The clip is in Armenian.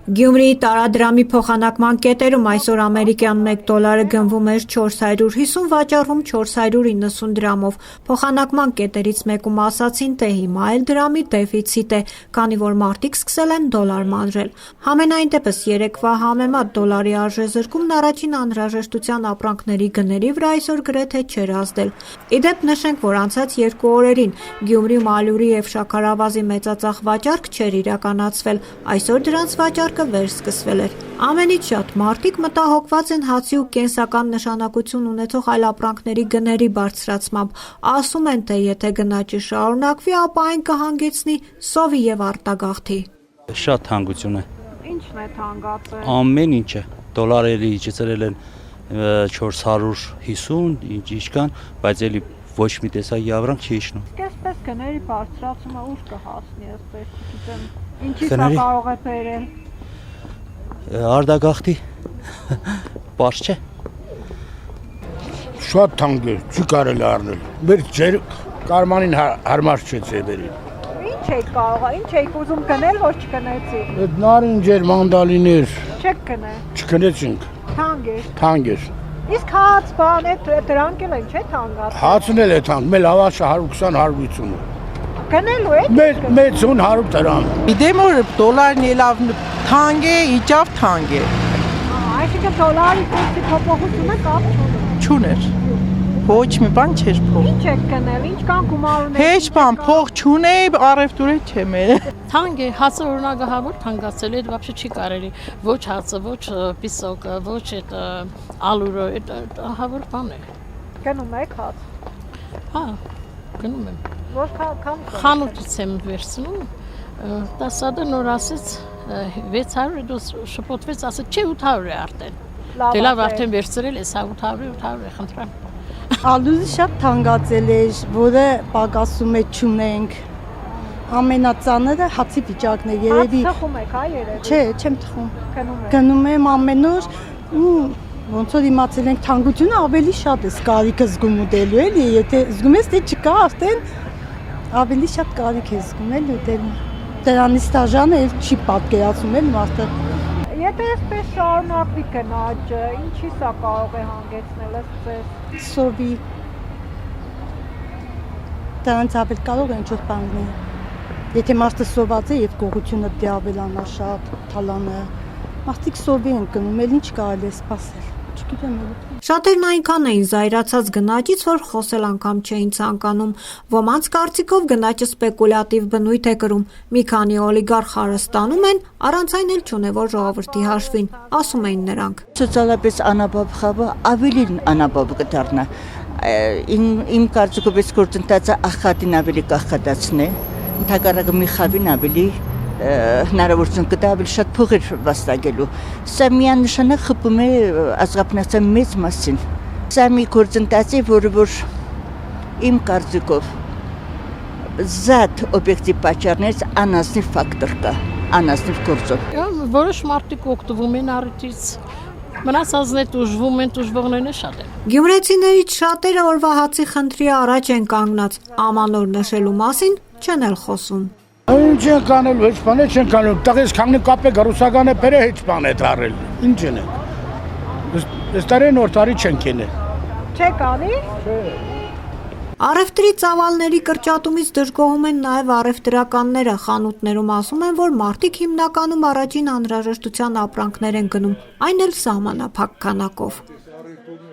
Գյումրիի տարադրամի փոխանակման կետերում այսօր ամերիկյան $1 գնվում էր 450, վաճառվում 490 դրամով։ Փոխանակման կետերից մեկում ասացին, թե հիմա էլ դրամի դեֆիցիտ է, քանի որ մարդիկ սկսել են դոլար մանրել։ Համենայն դեպս երեկվա համեմատ դոլարի արժեզրկումն առաջին անհրաժեշտության ապրանքների գների վրա այսօր գրեթե չէր ազդել։ Ի դեպ նշենք, որ անցած 2 օրերին Գյումրիում ալյուրի և շաքարավազի մեծածախ վաճառք չէր իրականացվել, այսօր դրանց վաճառքը վերսկսվել էր։ Ամենից շատ մարդիկ մտահոգված են հացի ու կենսական նշանակություն ունեցող այլ ապրանքների գների բարձրացմամբ։ Ասում են, թե եթե գնաճը շարունակվի, ապա այն կհանգեցնի սովի և արտագաղթի։ Շատ թանկություն է։ Ինչն է թանկացել։ Ամեն ինչը դոլարերի իջեցրել են 450, ինչքան, բայց էլի ոչ մի տեսակ յավրանք չի իջնում։ Այսպես գների բարձրացումը ուր կհասնի, այսպես չգիտեմ։ Ինչի սա կարող է բերել։ Արտագաղթի պարզ չէ։ Շատ թանկ է, չի կարելի առնել։ Մեր ջեր կարմանին հարմար չէ ձևերին։ Ինչ եք կարող, ինչ եք ուզում գնել, որ չգնեցիք։ Այդ նարինջեր, մանդալիներ Չեք գնել։ չգնեցինք։ Թանկ է։ Թանկ էր։ Իսկ հաց բան է, դրանք էլ են, չէ՞ թանկացել։ Հացն էլ է թանկ, մեր հավաշը 120-150։ Գնելու եք։ Մեծ 100 դրամ։ Գիտեմ որ դոլարն ելավ թանկ է, իջավ թանկ է։ Այսինքն դոլարի կուրսի փոփոխությունը կապ Չուներ։ Ոչ մի բան չէր փող։ Ինչ եք գնել, ինչ կան գումար ունեք։ Հեչ բան փող չունեի, առևտուրը չէ մեր։ Թանկ է, հացը օրինագահավոր թանկացել է, դա вообще չի կարելի։ Ոչ հացը, ոչ պիսոկը, ոչ այդ ալուրը, այդ ահավոր բան է։ Գնում եք հաց։ Հա, գնում եմ։ Որքան Խանութից եմ վերցնում, տասադը նոր ասեց 600 դոս շփոթվեց, ասեց չէ 800 է արդեն։ Դե լավ արդեն վերցրել ես, 800 է, խնդրեմ։ Ալուզը շատ թանկացել է, որը պակասում է չունենք։ Ամենածանրը հացի վիճակն է, երևի։ Հաց թխում եք, հա երևի։ Չէ, չեմ թխում։ Գնում եք։ Գնում եմ ամեն օր ու ոնց որ իմացել ենք թանկությունը ավելի շատ է կարիքը զգում ուտելու էլի, եթե զգում ես թե չկա, արդեն ավելի շատ կարիք է զգում էլ ուտելու։ Դրանից տաժանը էլ չի պատկերացում էլ մարդը։ Եթե այսպես շարունակվի գնաճը, ինչի սա կարող է հանգեցնել ըստ ձեզ։ Սովի դրանց ավել կարող է ինչ-որ բան լինել։ Եթե մարդը սոված է եւ գողությունը դե ավելանա շատ, թալանը, մարդիկ սովի են գնում, էլ ինչ կարելի է սպասել։ Չգիտեմ էլ։ Շատերն այնքան էին զայրացած գնաճից, որ խոսել անգամ չէին ցանկանում։ Ոմանց կարծիքով գնաճը սպեկուլյատիվ բնույթ է կրում։ Մի քանի օլիգարխ հարստանում են, առանց այն էլ չունե որ ժողովրդի հաշվին, ասում էին նրանք։ Սոցիալապես անապահով խավը ավելի անապահով կդառնա։ Իմ կարծիքով այս գործընթացը ախատին ավելի կախատացնի, ընդհակառակը մի խավին ավելի հնարավորություն կտա ավելի շատ փողեր վաստակելու։ Սա միանշանակ խփում է ազգապնացության մեծ մասին։ Սա մի գործընթաց է, որը որ իմ կարծիքով զատ օբյեկտիվ պատճառներից անազնիվ ֆակտոր կա, անազնիվ գործով։ Որոշ մարդիկ օգտվում են առիթից, մնացածն է տուժվում են, տուժվողներն շատ են։ Գյումրեցիներից շատերը օրվա հացի խնդրի առաջ են կանգնած, ամանոր նշելու մասին չեն էլ խոսում։ Ինչ են կանել, ոչ բան չեն կանել, տղես քանի կապե գարուսական է բերե հեչ բան է դարել։ Ինչ են։ Այս տարի նոր տարի չեն կենել։ Չեք անի։ Չէ։ Առևտրի ծավալների կրճատումից դժգոհում են նաև առևտրականները, խանութներում ասում են, որ մարդիկ հիմնականում առաջին անհրաժեշտության ապրանքներ են գնում, այն էլ սահմանափակ քանակով։